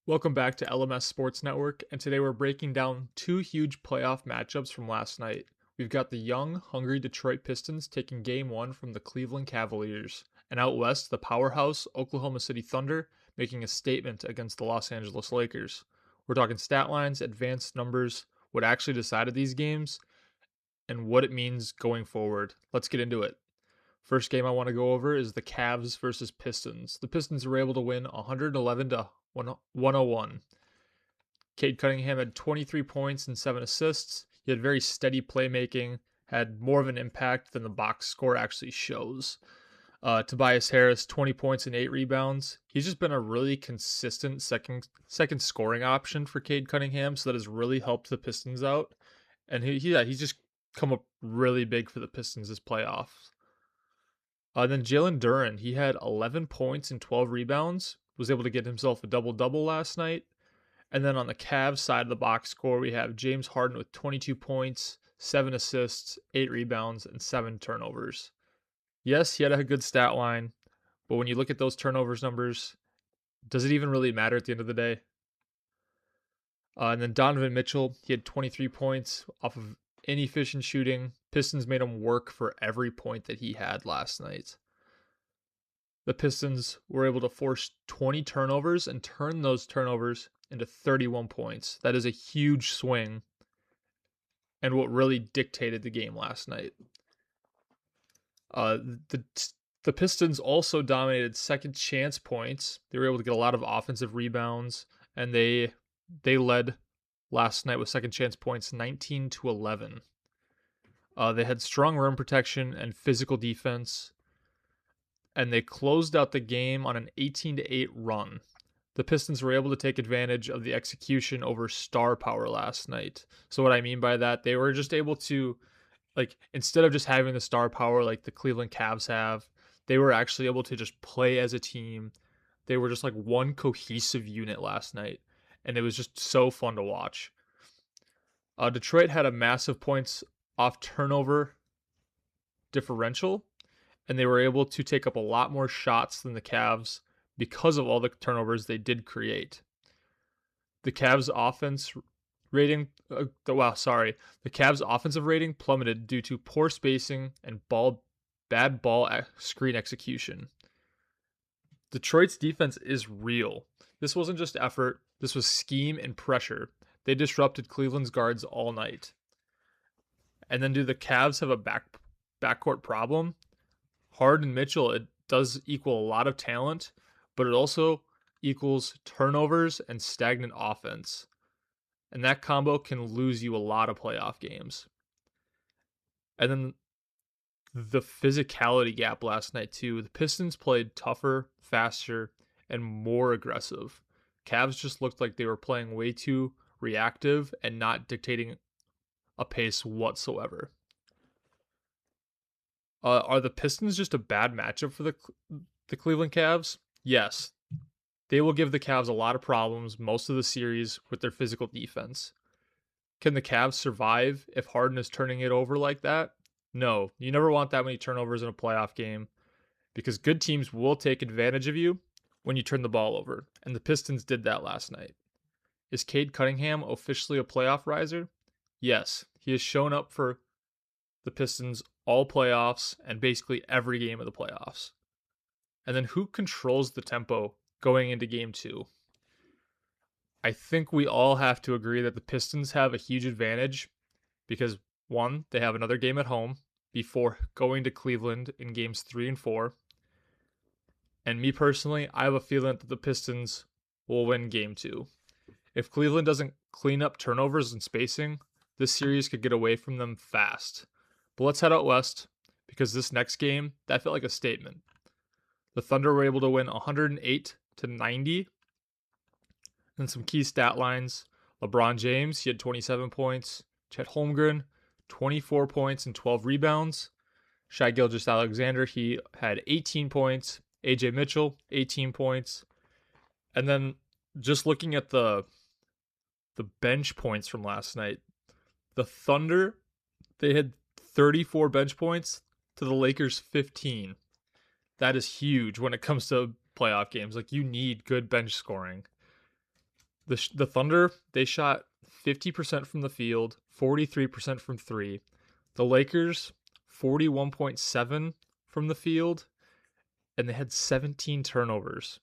Welcome back to LMS Sports Network, and today we're breaking down two huge playoff matchups from last night. We've got the young, hungry Detroit Pistons taking Game 1 from the Cleveland Cavaliers, and out west, the powerhouse Oklahoma City Thunder making a statement against the Los Angeles Lakers. We're talking stat lines, advanced numbers, what actually decided these games, and what it means going forward. Let's get into it. First game I want to go over is the Cavs versus Pistons. The Pistons were able to win 111 to 101. Cade Cunningham had 23 points and 7 assists. He had very steady playmaking, had more of an impact than the box score actually shows. Tobias Harris, 20 points and 8 rebounds. He's just been a really consistent second scoring option for Cade Cunningham, so that has really helped the Pistons out. And he's just come up really big for the Pistons this playoffs. Then Jalen Duren, he had 11 points and 12 rebounds, was able to get himself a double-double last night. And then on the Cavs side of the box score, we have James Harden with 22 points, 7 assists, 8 rebounds, and 7 turnovers. Yes, he had a good stat line, but when you look at those turnovers numbers, does it even really matter at the end of the day? And then Donovan Mitchell, he had 23 points off of inefficient shooting. Pistons made him work for every point that he had last night. The Pistons were able to force 20 turnovers and turn those turnovers into 31 points. That is a huge swing and what really dictated the game last night. The Pistons also dominated second chance points. They were able to get a lot of offensive rebounds, and they led last night with second chance points 19 to 11. They had strong rim protection and physical defense, and they closed out the game on an 18-8 run. The Pistons were able to take advantage of the execution over star power last night. So what I mean by that, they were just able to, instead of just having the star power like the Cleveland Cavs have, they were actually able to just play as a team. They were just like one cohesive unit last night, and it was just so fun to watch. Detroit had a massive points off turnover differential, and they were able to take up a lot more shots than the Cavs because of all the turnovers they did create. The Cavs offense rating, the Cavs offensive rating plummeted due to poor spacing and bad ball screen execution. Detroit's defense is real. This wasn't just effort, this was scheme and pressure. They disrupted Cleveland's guards all night. And then do the Cavs have a backcourt problem? Harden and Mitchell, it does equal a lot of talent, but it also equals turnovers and stagnant offense. And that combo can lose you a lot of playoff games. And then the physicality gap last night too. The Pistons played tougher, faster, and more aggressive. Cavs just looked like they were playing way too reactive and not dictating a pace whatsoever. Are the Pistons just a bad matchup for the Cleveland Cavs? Yes. They will give the Cavs a lot of problems most of the series with their physical defense. Can the Cavs survive if Harden is turning it over like that? No. You never want that many turnovers in a playoff game because good teams will take advantage of you when you turn the ball over, and the Pistons did that last night. Is Cade Cunningham officially a playoff riser? Yes. He has shown up for the Pistons all playoffs and basically every game of the playoffs. And then who controls the tempo going into game 2? I think we all have to agree that the Pistons have a huge advantage because, one, they have another game at home before going to Cleveland in games 3 and 4. And me personally, I have a feeling that the Pistons will win game 2. If Cleveland doesn't clean up turnovers and spacing, this series could get away from them fast. But let's head out west because this next game, that felt like a statement. The Thunder were able to win 108 to 90. And some key stat lines. LeBron James, he had 27 points. Chet Holmgren, 24 points and 12 rebounds. Shai Gilgeous-Alexander, he had 18 points. AJ Mitchell, 18 points. And then just looking at the bench points from last night, the Thunder, they had 34 bench points to the Lakers 15. That is huge when it comes to playoff games. Like, you need good bench scoring. The Thunder, they shot 50% from the field, 43% from three. The Lakers, 41.7 from the field, and they had 17 turnovers.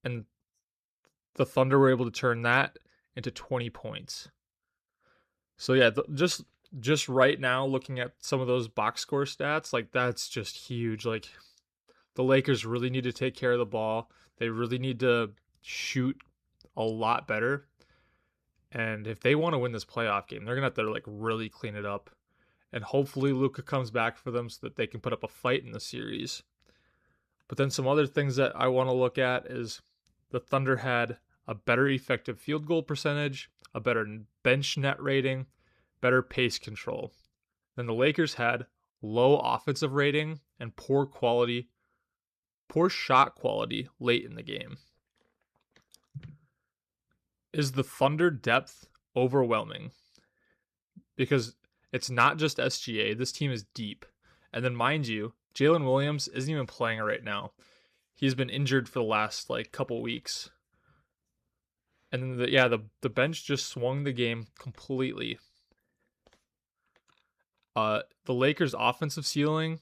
And the Thunder were able to turn that into 20 points. So yeah, just right now, looking at some of those box score stats, like that's just huge. Like the Lakers really need to take care of the ball. They really need to shoot a lot better. And if they want to win this playoff game, they're gonna have to like really clean it up. And hopefully Luka comes back for them so that they can put up a fight in the series. But then some other things that I want to look at is the Thunder had a better effective field goal percentage, a better bench net rating, better pace control. Then the Lakers had low offensive rating and poor shot quality late in the game. Is the Thunder depth overwhelming? Because it's not just SGA, this team is deep. And then mind you, Jalen Williams isn't even playing right now. He's been injured for the last like couple weeks. And the bench just swung the game completely. The Lakers' offensive ceiling,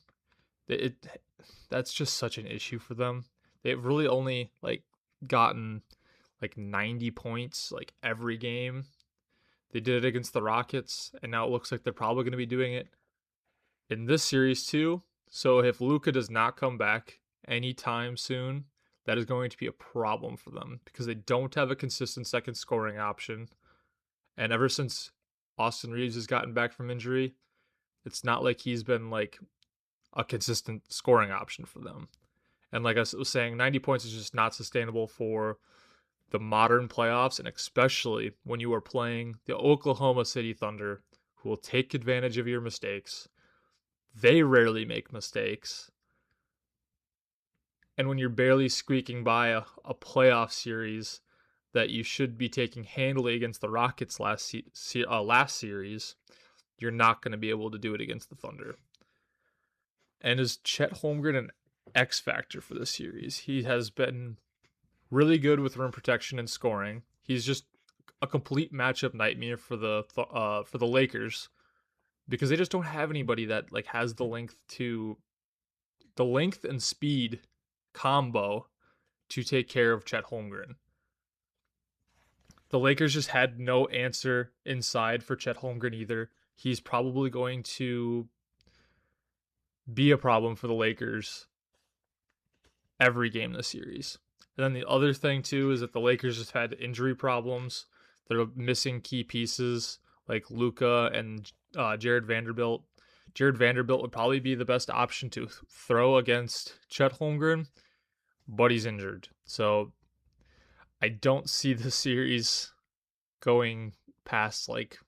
that's just such an issue for them. They've really only like gotten like 90 points like every game. They did it against the Rockets, and now it looks like they're probably going to be doing it in this series too. So if Luka does not come back anytime soon, that is going to be a problem for them because they don't have a consistent second scoring option. And ever since Austin Reeves has gotten back from injury, it's not like he's been like a consistent scoring option for them. And like I was saying, 90 points is just not sustainable for the modern playoffs, and especially when you are playing the Oklahoma City Thunder, who will take advantage of your mistakes. They rarely make mistakes. And when you're barely squeaking by a playoff series that you should be taking handily against the Rockets last series, you're not going to be able to do it against the Thunder. And is Chet Holmgren an X factor for this series? He has been really good with rim protection and scoring. He's just a complete matchup nightmare for the Lakers because they just don't have anybody that like has the length and speed combo to take care of Chet Holmgren. The Lakers just had no answer inside for Chet Holmgren either. He's probably going to be a problem for the Lakers every game this series. And then the other thing too is that the Lakers just had injury problems. They're missing key pieces like Luka and Jared Vanderbilt. Jared Vanderbilt would probably be the best option to throw against Chet Holmgren, but he's injured. So I don't see the series going past like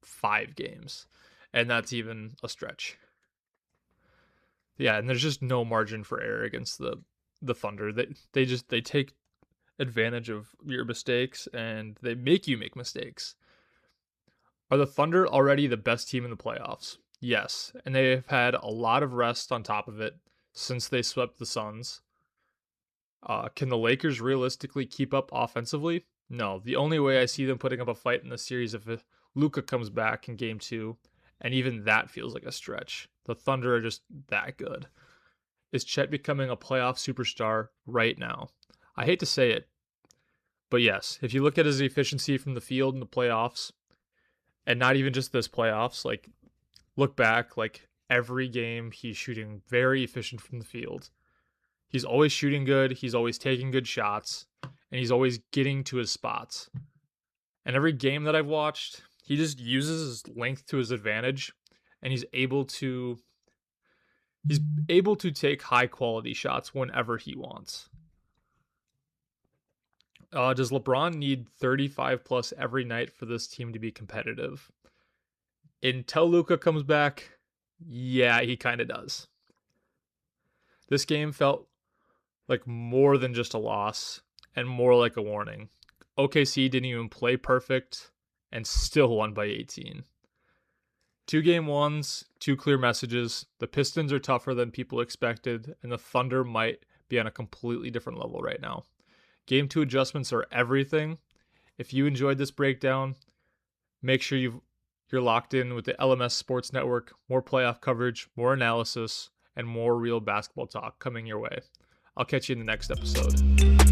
5 games. And that's even a stretch. Yeah, and there's just no margin for error against the Thunder. They take advantage of your mistakes and they make you make mistakes. Are the Thunder already the best team in the playoffs? Yes, and they've had a lot of rest on top of it since they swept the Suns. Can the Lakers realistically keep up offensively? No. The only way I see them putting up a fight in the series if Luka comes back in Game 2, and even that feels like a stretch. The Thunder are just that good. Is Chet becoming a playoff superstar right now? I hate to say it, but yes, if you look at his efficiency from the field in the playoffs, and not even just this playoffs, like look back, like every game he's shooting very efficient from the field. He's always shooting good, he's always taking good shots, and he's always getting to his spots. And every game that I've watched, he just uses his length to his advantage, and he's able to take high quality shots whenever he wants. Does LeBron need 35 plus every night for this team to be competitive? Until Luka comes back, yeah, he kind of does. This game felt like more than just a loss and more like a warning. OKC didn't even play perfect and still won by 18. 2 game ones, 2 clear messages. The Pistons are tougher than people expected, and the Thunder might be on a completely different level right now. Game 2 adjustments are everything. If you enjoyed this breakdown, make sure you're locked in with the LMS Sports Network. More playoff coverage, more analysis, and more real basketball talk coming your way. I'll catch you in the next episode.